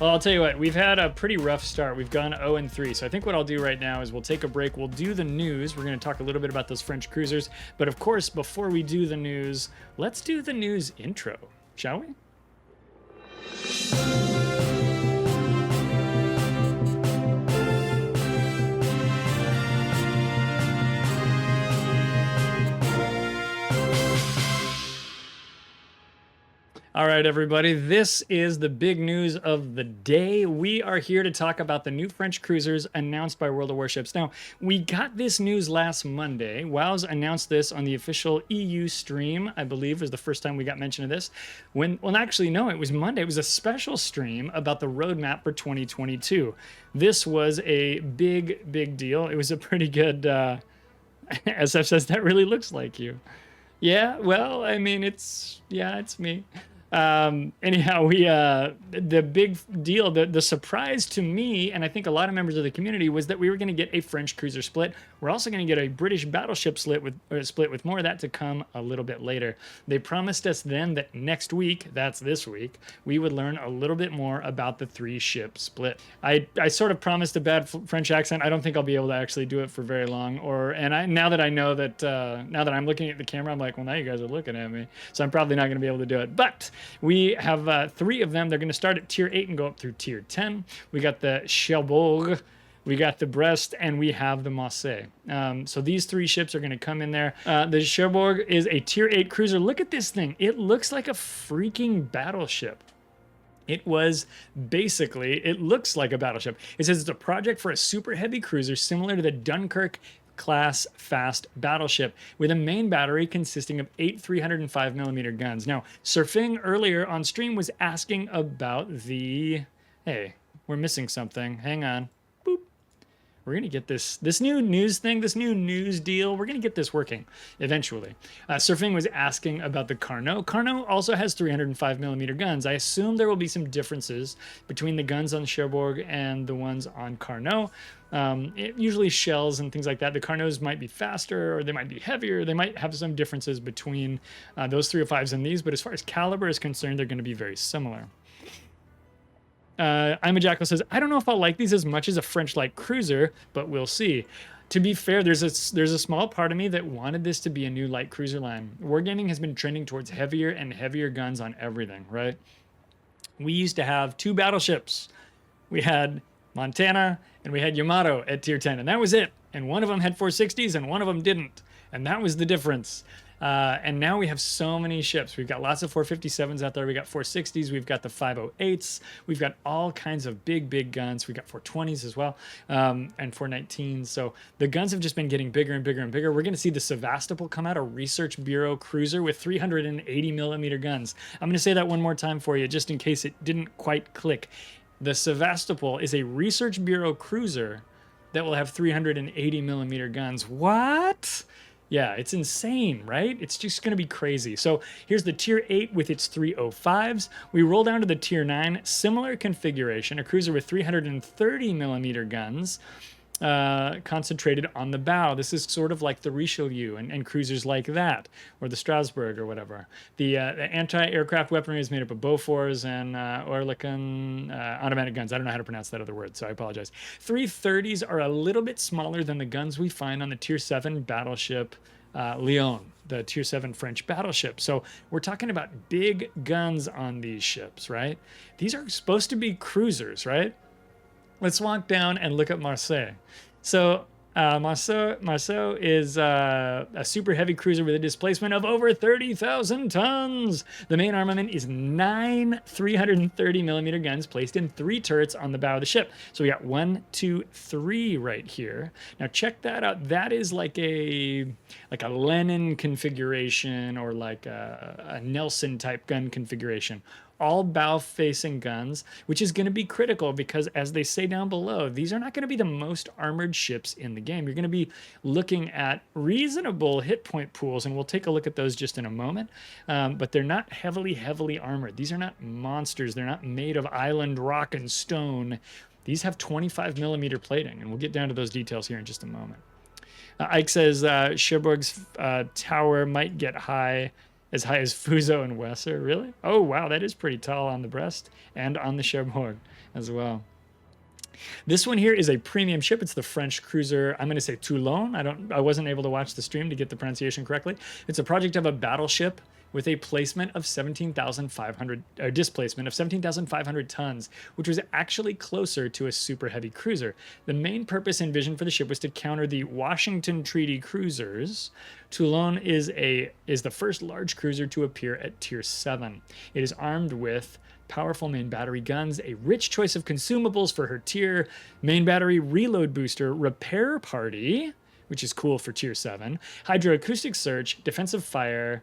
Well, I'll tell you what, we've had a pretty rough start. We've gone 0-3. So I think what I'll do right now is we'll take a break. We'll do the news. We're going to talk a little bit about those French cruisers. But of course, before we do the news, let's do the news intro, shall we? All right, everybody, this is the big news of the day. We are here to talk about the new French cruisers announced by World of Warships. Now, we got this news last Monday. WoW's announced this on the official EU stream, I believe was the first time we got mention of this. Well, actually, no, it was Monday. It was a special stream about the roadmap for 2022. This was a big deal. It was a pretty good, SF says, that really looks like you. Yeah, well, I mean, it's me. Anyhow, the big deal, the surprise to me, and I think a lot of members of the community, was that we were going to get a French cruiser split. We're also going to get a British battleship split with more of that to come a little bit later. They promised us then that next week, that's this week, we would learn a little bit more about the 3-ship split. I sort of promised a bad French accent. I don't think I'll be able to actually do it for very long. Now that I know that, now that I'm looking at the camera, I'm like, well, now you guys are looking at me, so I'm probably not going to be able to do it. But we have 3 of them. They're going to start at tier 8 and go up through tier 10. We got the Cherbourg, we got the Brest, and we have the Marseille. So these 3 ships are going to come in there. The Cherbourg is a tier 8 cruiser. Look at this thing. It looks like a freaking battleship. It looks like a battleship. It says it's a project for a super heavy cruiser similar to the Dunkirk class fast battleship with a main battery consisting of 8 305mm guns. Now, Surfing earlier on stream was asking about the... Hey, we're missing something. Hang on. Boop. We're going to get this new news thing, this new news deal. We're going to get this working eventually. Surfing was asking about the Carnot. Carnot also has 305mm guns. I assume there will be some differences between the guns on Cherbourg and the ones on Carnot. Usually shells and things like that. The Carnots might be faster or they might be heavier. They might have some differences between those 305s and these, but as far as caliber is concerned, they're going to be very similar. I'm a Jackal says, I don't know if I'll like these as much as a French light cruiser, but we'll see. To be fair, there's a small part of me that wanted this to be a new light cruiser line. Wargaming has been trending towards heavier and heavier guns on everything, right? We used to have 2 battleships. We had Montana and we had Yamato at tier 10, and that was it. And one of them had 460s and one of them didn't. And that was the difference. And now we have so many ships. We've got lots of 457s out there. We got 460s. We've got the 508s. We've got all kinds of big guns. We've got 420s as well, and 419s. So the guns have just been getting bigger and bigger and bigger. We're going to see the Sevastopol come out, a Research Bureau cruiser with 380mm guns. I'm going to say that one more time for you, just in case it didn't quite click. The Sevastopol is a Research Bureau cruiser that will have 380mm guns. What? Yeah, it's insane, right? It's just going to be crazy. So here's the tier 8 with its 305s. We roll down to the tier 9, similar configuration, a cruiser with 330mm guns concentrated on the bow. This is sort of like the Richelieu and cruisers like that, or the Strasbourg or whatever. The anti-aircraft weaponry is made up of Bofors and Oerlikon automatic guns. I don't know how to pronounce that other word, so I apologize. 330s are a little bit smaller than the guns we find on the tier 7 battleship Lyon, the tier 7 French battleship. So we're talking about big guns on these ships, right? These are supposed to be cruisers, right? Let's walk down and look at Marseille. So Marseille is a super heavy cruiser with a displacement of over 30,000 tons. The main armament is 9 330mm guns placed in 3 turrets on the bow of the ship. So we got 1, 2, 3 right here. Now check that out. That is like a Lenin configuration or like a Nelson type gun configuration. All bow-facing guns, which is going to be critical because, as they say down below, these are not going to be the most armored ships in the game. You're going to be looking at reasonable hit point pools, and we'll take a look at those just in a moment, but they're not heavily armored. These are not monsters. They're not made of island rock and stone. These have 25mm plating, and we'll get down to those details here in just a moment. Ike says Cherbourg's tower might get as high as Fuso and Wesser. Really? Oh, wow, that is pretty tall on the Brest and on the Cherbourg. as well. This one here is a premium ship. It's the French cruiser, I'm going to say Toulon. I wasn't able to watch the stream to get the pronunciation correctly. It's a project of a battleship with a placement of 17,500, or displacement of 17,500 tons, which was actually closer to a super heavy cruiser. The main purpose and vision for the ship was to counter the Washington Treaty cruisers. Toulon is the first large cruiser to appear at Tier 7. It is armed with powerful main battery guns, a rich choice of consumables for her tier, main battery reload booster, repair party, which is cool for Tier 7, hydroacoustic search, defensive fire,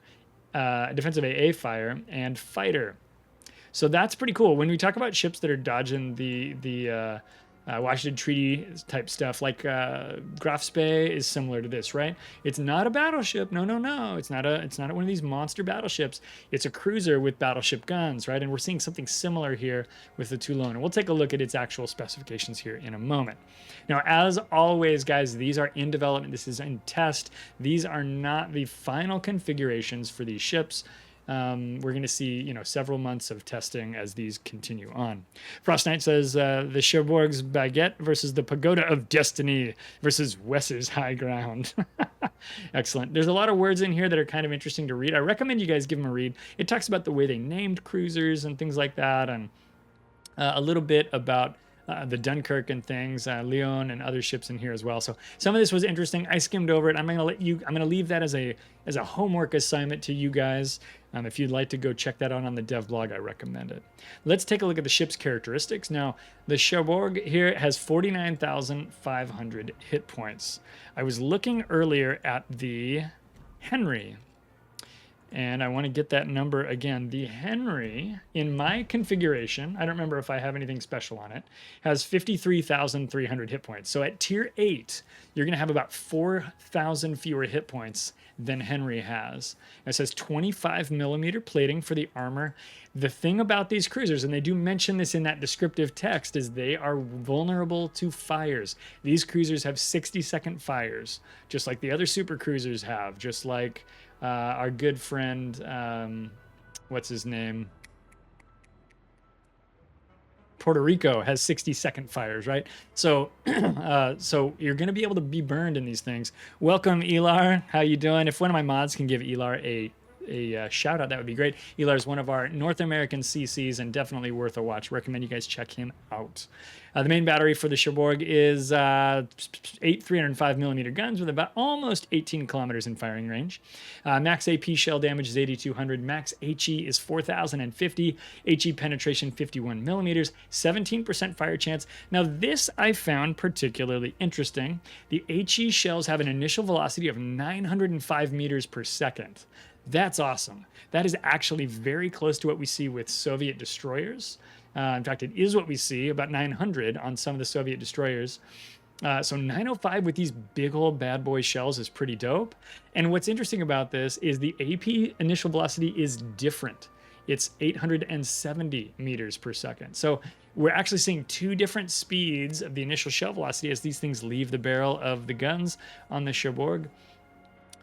defensive AA fire, and fighter. So that's pretty cool. When we talk about ships that are dodging the Washington Treaty type stuff, like Graf Spee is similar to this, right? It's not a battleship. No. It's not one of these monster battleships. It's a cruiser with battleship guns, right? And we're seeing something similar here with the Toulon. And we'll take a look at its actual specifications here in a moment. Now, as always, guys, these are in development. This is in test. These are not the final configurations for these ships. We're going to see, several months of testing as these continue on. Frost Knight says the Cherbourg's Baguette versus the Pagoda of Destiny versus Wes's High Ground. Excellent. There's a lot of words in here that are kind of interesting to read. I recommend you guys give them a read. It talks about the way they named cruisers and things like that, and a little bit about the Dunkirk and things, Lyon and other ships in here as well. So some of this was interesting. I skimmed over it. I'm gonna leave that as a homework assignment to you guys. If you'd like to go check that out on the dev blog, I recommend it. Let's take a look at the ship's characteristics. Now, the Cherbourg here has 49,500 hit points. I was looking earlier at the Henry, and I want to get that number again. The Henry, in my configuration, I don't remember if I have anything special on it, has 53,300 hit points. So at Tier 8, you're going to have about 4,000 fewer hit points than Henry has. It says 25 millimeter plating for the armor. The thing about these cruisers, and they do mention this in that descriptive text, is they are vulnerable to fires. These cruisers have 60-second fires, just like the other super cruisers have, just like our good friend, what's his name? Puerto Rico has 60-second fires, right? So, so you're going to be able to be burned in these things. Welcome, Elar. How you doing? If one of my mods can give Elar a shout out, that would be great. Elar is one of our North American CCs and definitely worth a watch. Recommend you guys check him out. The main battery for the Cherbourg is 8 305 millimeter guns with about almost 18 kilometers in firing range. Max AP shell damage is 8,200. Max HE is 4,050. HE penetration 51 millimeters. 17% fire chance. Now this I found particularly interesting. The HE shells have an initial velocity of 905 meters per second. That's awesome. That is actually very close to what we see with Soviet destroyers. In fact, it is what we see, about 900 on some of the Soviet destroyers. So 905 with these big old bad boy shells is pretty dope. And what's interesting about this is the AP initial velocity is different. It's 870 meters per second. So we're actually seeing two different speeds of the initial shell velocity as these things leave the barrel of the guns on the Cherbourg.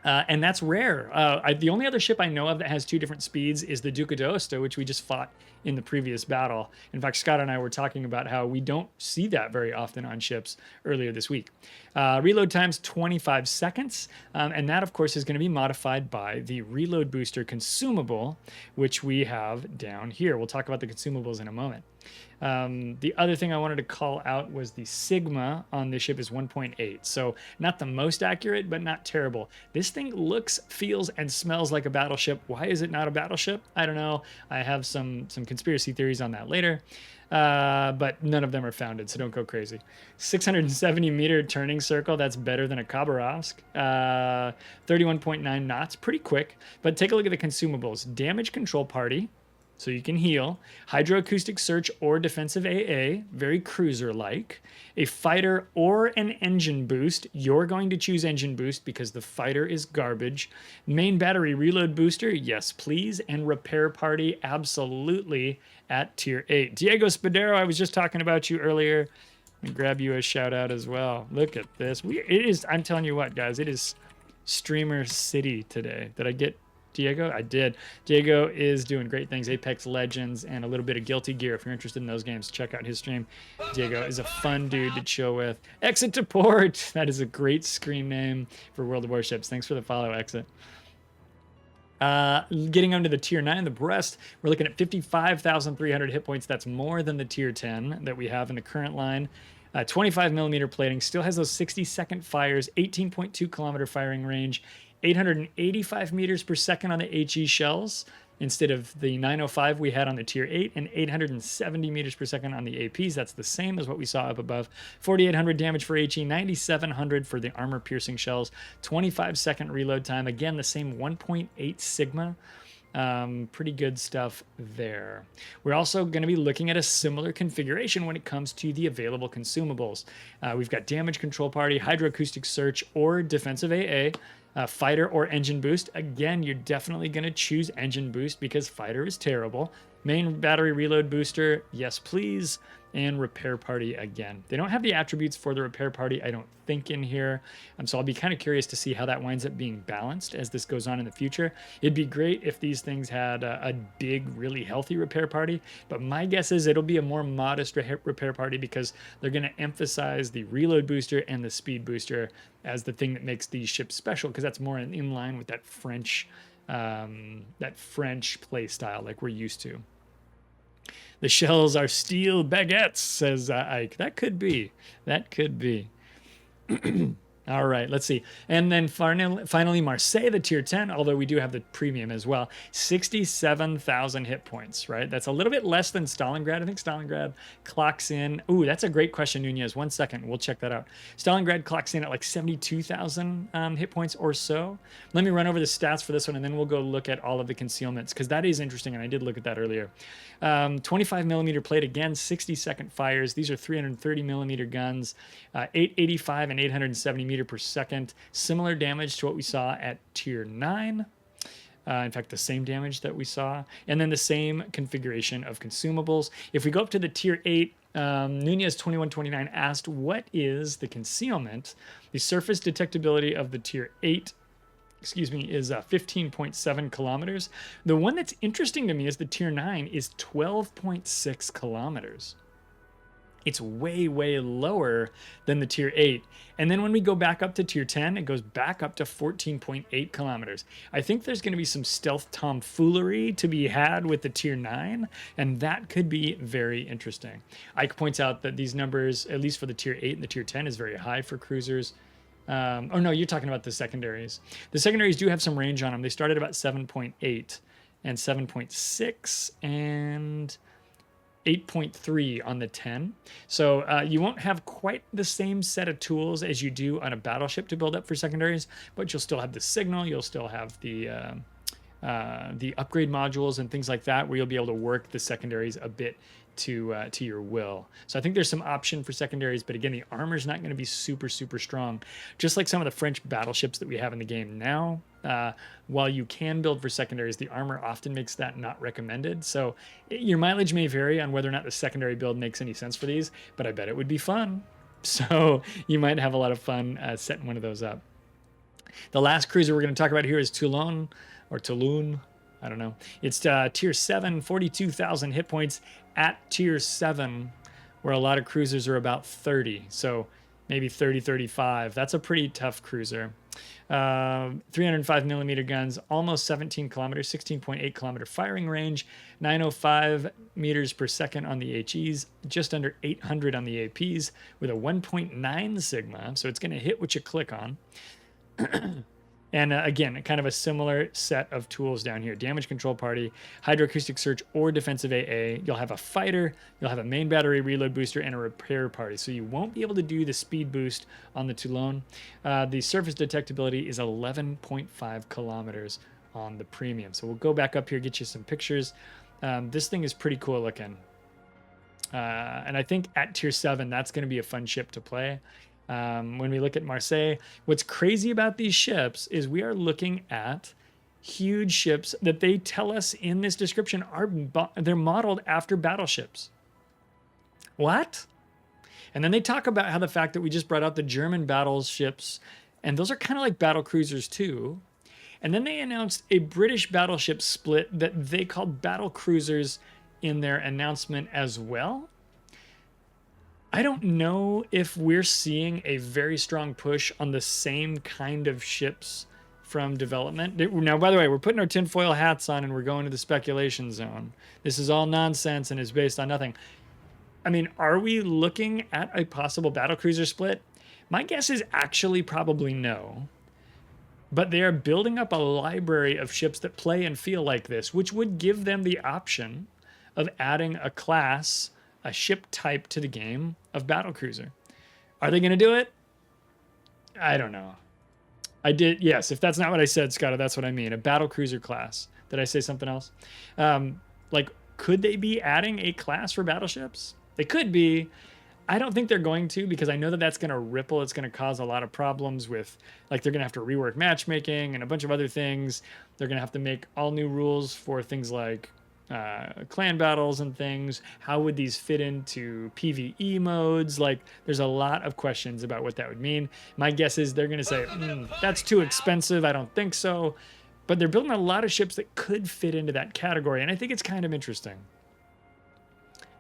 And that's rare. The only other ship I know of that has two different speeds is the Duca d'Aosta, which we just fought in the previous battle. In fact, Scott and I were talking about how we don't see that very often on ships earlier this week. Reload time's 25 seconds, and that, of course, is going to be modified by the reload booster consumable, which we have down here. We'll talk about the consumables in a moment. The other thing I wanted to call out was the Sigma on this ship is 1.8. So not the most accurate, but not terrible. This thing looks, feels, and smells like a battleship. Why is it not a battleship? I don't know. I have some conspiracy theories on that later. But none of them are founded, so don't go crazy. 670 meter turning circle, that's better than a Khabarovsk. 31.9 knots, pretty quick. But take a look at the consumables. Damage control party, so you can heal. Hydroacoustic search or defensive AA, very cruiser-like. A fighter or an engine boost. You're going to choose engine boost because the fighter is garbage. Main battery reload booster, yes please. And repair party, absolutely, at Tier 8. Diego Spadero, I was just talking about you earlier. Let me grab you a shout out as well. Look at this. I'm telling you what, guys, it is Streamer City today. Did I get Diego? I did. Diego is doing great things. Apex Legends and a little bit of Guilty Gear. If you're interested in those games, check out his stream. Diego is a fun dude to chill with. Exit to port. That is a great screen name for World of Warships. Thanks for the follow, Exit. Getting onto the tier 9, the breast, we're looking at 55,300 hit points. That's more than the tier 10 that we have in the current line. 25 millimeter plating, still has those 60-second fires, 18.2 kilometer firing range, 885 meters per second on the HE shells instead of the 905 we had on the tier 8, and 870 meters per second on the APs. That's the same as what we saw up above. 4,800 damage for HE, 9,700 for the armor piercing shells, 25-second reload time. Again, the same 1.8 sigma. Pretty good stuff there. We're also going to be looking at a similar configuration when it comes to the available consumables. We've got damage control party, hydroacoustic search, or defensive AA. Fighter or engine boost. Again, you're definitely going to choose engine boost because fighter is terrible. Main battery reload booster, yes please. And repair party again. They don't have the attributes for the repair party, I don't think, in here. So I'll be kind of curious to see how that winds up being balanced as this goes on in the future. It'd be great if these things had a big, really healthy repair party, but my guess is it'll be a more modest repair party because they're going to emphasize the reload booster and the speed booster as the thing that makes these ships special, because that's more in line with that French play style like we're used to. The shells are steel baguettes, says Ike. That could be. That could be. All right, let's see. And then finally, Marseille, the tier 10, although we do have the premium as well. 67,000 hit points, right? That's a little bit less than Stalingrad. I think Stalingrad clocks in. Ooh, that's a great question, Nunez. 1 second. We'll check that out. Stalingrad clocks in at like 72,000 hit points or so. Let me run over the stats for this one, and then we'll go look at all of the concealments, because that is interesting, and I did look at that earlier. 25 millimeter plate, again, 60-second fires. These are 330 millimeter guns, 885 and 870 meter per second. Similar damage to what we saw at tier 9. In fact, the same damage that we saw. And then the same configuration of consumables. If we go up to the tier 8, Nunez 2129 asked, what is the concealment? The surface detectability of the tier 8 is 15.7 kilometers. The one that's interesting to me is the tier 9 is 12.6 kilometers. It's way, way lower than the tier 8. And then when we go back up to tier 10, it goes back up to 14.8 kilometers. I think there's going to be some stealth tomfoolery to be had with the tier 9, and that could be very interesting. Ike points out that these numbers, at least for the tier 8 and the tier 10, is very high for cruisers. Oh no, you're talking about the secondaries. The secondaries do have some range on them. They start at about 7.8 and 7.6 and 8.3 on the 10. So you won't have quite the same set of tools as you do on a battleship to build up for secondaries, but you'll still have the signal, you'll still have the upgrade modules and things like that, where you'll be able to work the secondaries a bit to your will. So I think there's some option for secondaries, but again, the armor's not going to be super, super strong. Just like some of the French battleships that we have in the game now, while you can build for secondaries, the armor often makes that not recommended. So your mileage may vary on whether or not the secondary build makes any sense for these, but I bet it would be fun. So you might have a lot of fun setting one of those up. The last cruiser we're going to talk about here is Toulon, or Toulon. I don't know. It's tier 7, 42,000 hit points at tier 7, where a lot of cruisers are about 30. So maybe 30, 35. That's a pretty tough cruiser. 305 millimeter guns, almost 17 kilometers, 16.8 kilometer firing range, 905 meters per second on the HEs, just under 800 on the APs, with a 1.9 sigma. So it's going to hit what you click on. And again, kind of a similar set of tools down here. Damage control party, hydroacoustic search, or defensive AA. You'll have a fighter, you'll have a main battery reload booster, and a repair party. So you won't be able to do the speed boost on the Toulon. The surface detectability is 11.5 kilometers on the premium. So we'll go back up here, get you some pictures. This thing is pretty cool looking. And I think at tier 7, that's going to be a fun ship to play. When we look at Marseille, what's crazy about these ships is we are looking at huge ships that they tell us in this description they're modeled after battleships. What? And then they talk about how the fact that we just brought out the German battleships, and those are kind of like battle cruisers too. And then they announced a British battleship split that they called battle cruisers in their announcement as well. I don't know if we're seeing a very strong push on the same kind of ships from development. Now, by the way, we're putting our tinfoil hats on and we're going to the speculation zone. This is all nonsense and is based on nothing. I mean, are we looking at a possible battlecruiser split? My guess is actually probably no. But they are building up a library of ships that play and feel like this, which would give them the option of adding a class, a ship type to the game of battlecruiser. Are they going to do it? I don't know. Yes, if that's not what I said, Scott, that's what I mean. A battlecruiser class. Did I say something else? Like, could they be adding a class for battleships? They could be. I don't think they're going to, because I know that that's going to ripple. It's going to cause a lot of problems with, like, they're going to have to rework matchmaking and a bunch of other things. They're going to have to make all new rules for things like clan battles and things. How would these fit into PvE modes? Like, there's a lot of questions about what that would mean. My guess is they're going to say, that's too expensive. I don't think so. But they're building a lot of ships that could fit into that category, and I think it's kind of interesting.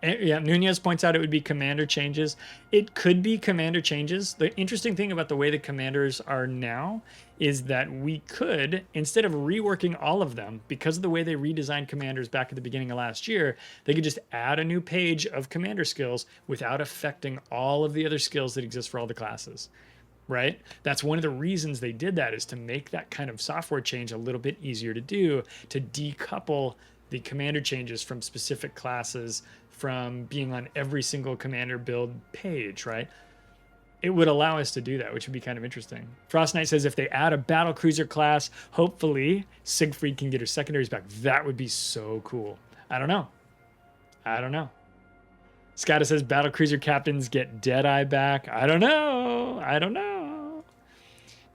Yeah, Nunez points out it would be commander changes. It could be commander changes. The interesting thing about the way the commanders are now is that we could, instead of reworking all of them, because of the way they redesigned commanders back at the beginning of last year, they could just add a new page of commander skills without affecting all of the other skills that exist for all the classes, right? That's one of the reasons they did that, is to make that kind of software change a little bit easier to do, to decouple the commander changes from specific classes from being on every single commander build page, right? It would allow us to do that, which would be kind of interesting. Frost Knight says if they add a battle cruiser class, hopefully Siegfried can get her secondaries back. That would be so cool. I don't know. Scott says battle cruiser captains get Deadeye back. I don't know.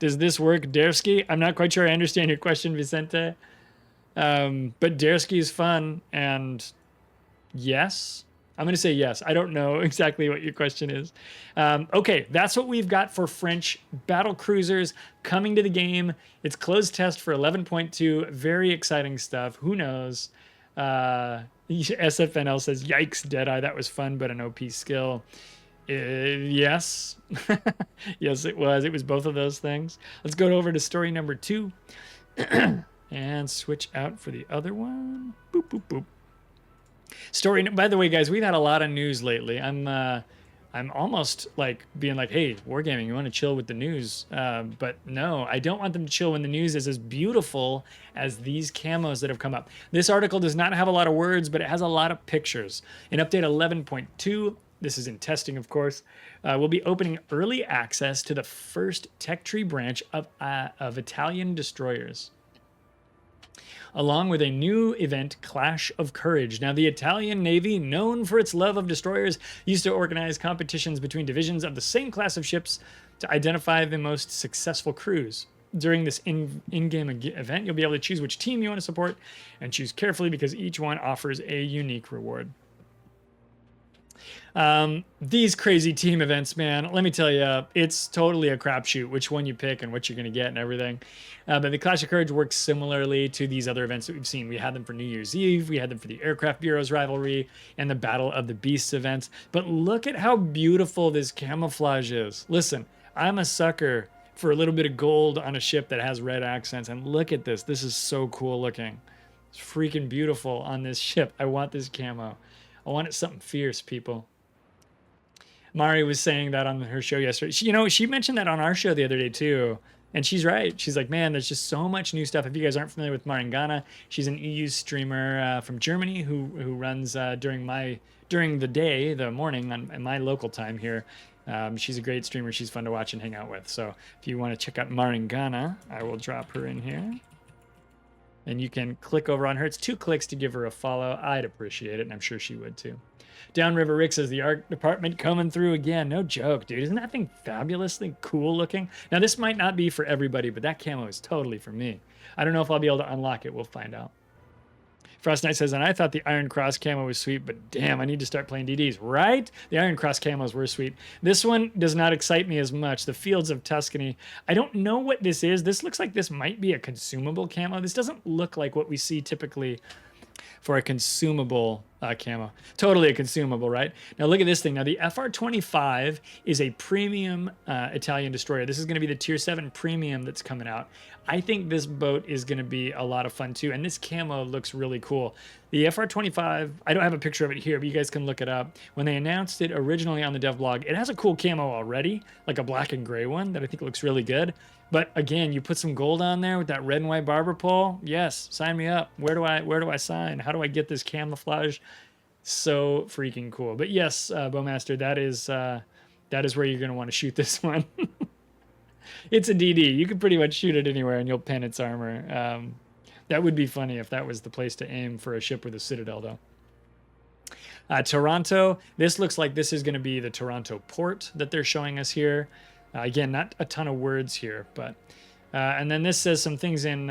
Does this work, Dersky? I'm not quite sure I understand your question, Vicente. But Dersky is fun, and yes. I'm going to say yes. I don't know exactly what your question is. Okay, that's what we've got for French battle cruisers coming to the game. It's closed test for 11.2. Very exciting stuff. Who knows? SFNL says, yikes, Deadeye. That was fun, but an OP skill. Yes. Yes, it was. It was both of those things. Let's go over to story number 2 and switch out for the other one. Boop, boop, boop. Story. By the way, guys, we've had a lot of news lately. I'm almost like being like, hey, Wargaming, you want to chill with the news? But no, I don't want them to chill when the news is as beautiful as these camos that have come up. This article does not have a lot of words, but it has a lot of pictures. In update 11.2, this is in testing, of course, we'll be opening early access to the first tech tree branch of Italian destroyers, along with a new event, Clash of Courage. Now, the Italian Navy, known for its love of destroyers, used to organize competitions between divisions of the same class of ships to identify the most successful crews. During this in-game event, you'll be able to choose which team you want to support, and choose carefully because each one offers a unique reward. These crazy team events, man, let me tell you, it's totally a crapshoot which one you pick and what you're going to get and everything. But the Clash of Courage works similarly to these other events that we've seen. We had them for New Year's Eve, we had them for the Aircraft Bureau's Rivalry, and the Battle of the Beasts events. But look at how beautiful this camouflage is. Listen, I'm a sucker for a little bit of gold on a ship that has red accents, and look at this. This is so cool looking. It's freaking beautiful on this ship. I want this camo. I want it something fierce, people. Mari was saying that on her show yesterday. She mentioned that on our show the other day too. And she's right. She's like, man, there's just so much new stuff. If you guys aren't familiar with Marangana, she's an EU streamer from Germany who runs during the day, the morning on my local time here. She's a great streamer. She's fun to watch and hang out with. So if you want to check out Marangana, I will drop her in here. And you can click over on her. It's 2 clicks to give her a follow. I'd appreciate it, and I'm sure she would too. Downriver Rick says the art department coming through again. No joke, dude. Isn't that thing fabulously cool looking? Now, this might not be for everybody, but that camo is totally for me. I don't know if I'll be able to unlock it. We'll find out. Frost Knight says, and I thought the Iron Cross camo was sweet, but damn, I need to start playing DDs, right? The Iron Cross camos were sweet. This one does not excite me as much. The Fields of Tuscany. I don't know what this is. This looks like this might be a consumable camo. This doesn't look like what we see typically for a consumable camo. Totally a consumable, right? Now look at this thing. Now the FR-25 is a premium Italian destroyer. This is going to be the Tier 7 premium that's coming out. I think this boat is going to be a lot of fun too, and this camo looks really cool. The FR-25, I don't have a picture of it here, but you guys can look it up. When they announced it originally on the dev blog, it has a cool camo already, like a black and gray one that I think looks really good. But again, you put some gold on there with that red and white barber pole. Yes, sign me up. Where do I sign? How do I get this camouflage? So freaking cool. But yes, Bowmaster, that is where you're going to want to shoot this one. It's a DD. You can pretty much shoot it anywhere and you'll pen its armor. That would be funny if that was the place to aim for a ship with a citadel, though. Toronto. This looks like this is going to be the Toronto port that they're showing us here. Again, not a ton of words here, but and then this says some things in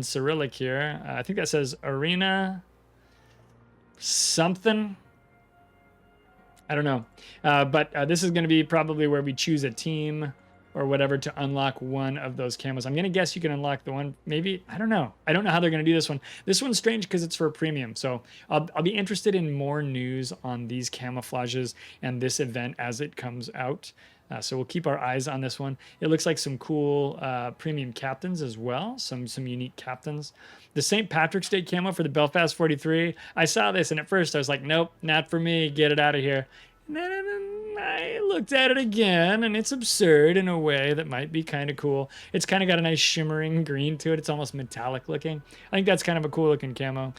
Cyrillic here. I think that says arena something. I don't know, but this is going to be probably where we choose a team or whatever to unlock one of those camos. I'm going to guess you can unlock the one. Maybe, I don't know. I don't know how they're going to do this one. This one's strange because it's for a premium. So I'll be interested in more news on these camouflages and this event as it comes out. So we'll keep our eyes on this one. It looks like some cool premium captains as well. Some unique captains. The St. Patrick's Day camo for the Belfast 43. I saw this and at first I was like, nope, not for me. Get it out of here. And then I looked at it again, and it's absurd in a way that might be kind of cool. It's kind of got a nice shimmering green to it. It's almost metallic looking. I think that's kind of a cool looking camo.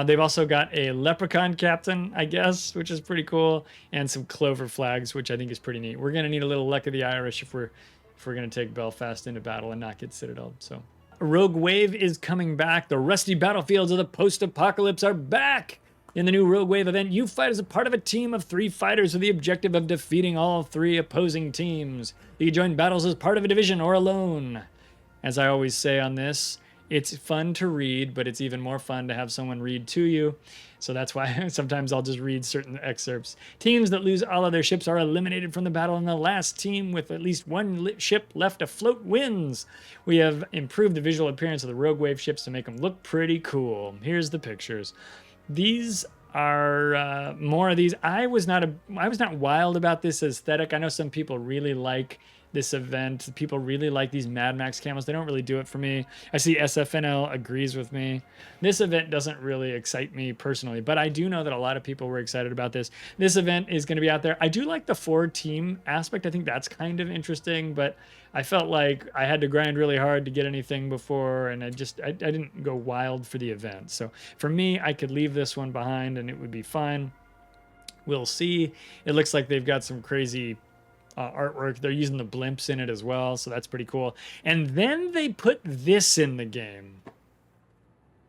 They've also got a leprechaun captain, I guess, which is pretty cool, and some clover flags, which I think is pretty neat. We're going to need a little luck of the Irish if we're going to take Belfast into battle and not get citadel. So Rogue Wave is coming back. The rusty battlefields of the post-apocalypse are back. In the new Rogue Wave event, you fight as a part of a team of 3 fighters with the objective of defeating all 3 opposing teams. You can join battles as part of a division or alone. As I always say on this, it's fun to read, but it's even more fun to have someone read to you. So that's why sometimes I'll just read certain excerpts. Teams that lose all of their ships are eliminated from the battle, and the last team with at least one ship left afloat wins. We have improved the visual appearance of the Rogue Wave ships to make them look pretty cool. Here's the pictures. These are more of these. I was not wild about this aesthetic. I know some people really like this event. People really like these Mad Max camos. They don't really do it for me. I see SFNL agrees with me. This event doesn't really excite me personally, but I do know that a lot of people were excited about this. This event is going to be out there. I do like the 4-team aspect. I think that's kind of interesting, but I felt like I had to grind really hard to get anything before, and I didn't go wild for the event. So for me, I could leave this one behind and it would be fine. We'll see. It looks like they've got some crazy artwork. They're using the blimps in it as well, so that's pretty cool. And then they put this in the game.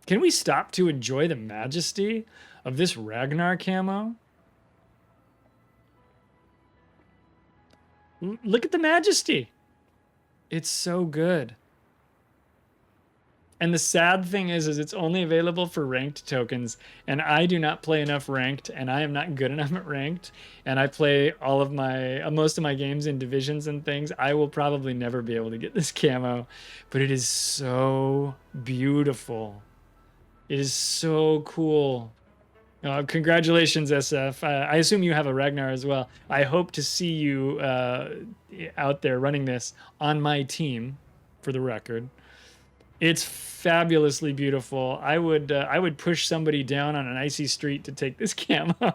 Can we stop to enjoy the majesty of this Ragnar camo? Look at the majesty. It's so good. And the sad thing is it's only available for ranked tokens, and I do not play enough ranked, and I am not good enough at ranked, and I play all of my most of my games in divisions and things. I will probably never be able to get this camo, but it is so beautiful. It is so cool. Congratulations, SF. I assume you have a Ragnar as well. I hope to see you out there running this on my team, for the record. It's fabulously beautiful. I would push somebody down on an icy street to take this camo.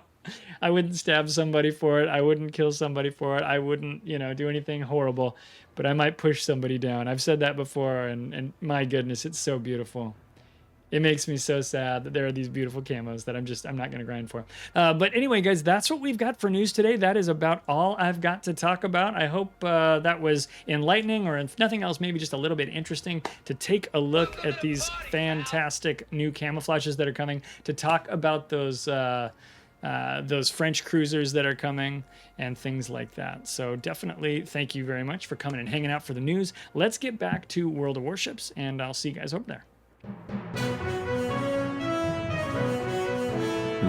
I wouldn't stab somebody for it. I wouldn't kill somebody for it. I wouldn't, do anything horrible, but I might push somebody down. I've said that before, and my goodness, it's so beautiful. It makes me so sad that there are these beautiful camos that I'm not going to grind for. But anyway, guys, that's what we've got for news today. That is about all I've got to talk about. I hope that was enlightening, or if nothing else, maybe just a little bit interesting to take a look at these fantastic new camouflages that are coming, to talk about those French cruisers that are coming and things like that. So definitely thank you very much for coming and hanging out for the news. Let's get back to World of Warships, and I'll see you guys over there.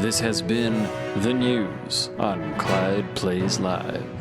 This has been the news on Clyde Plays Live.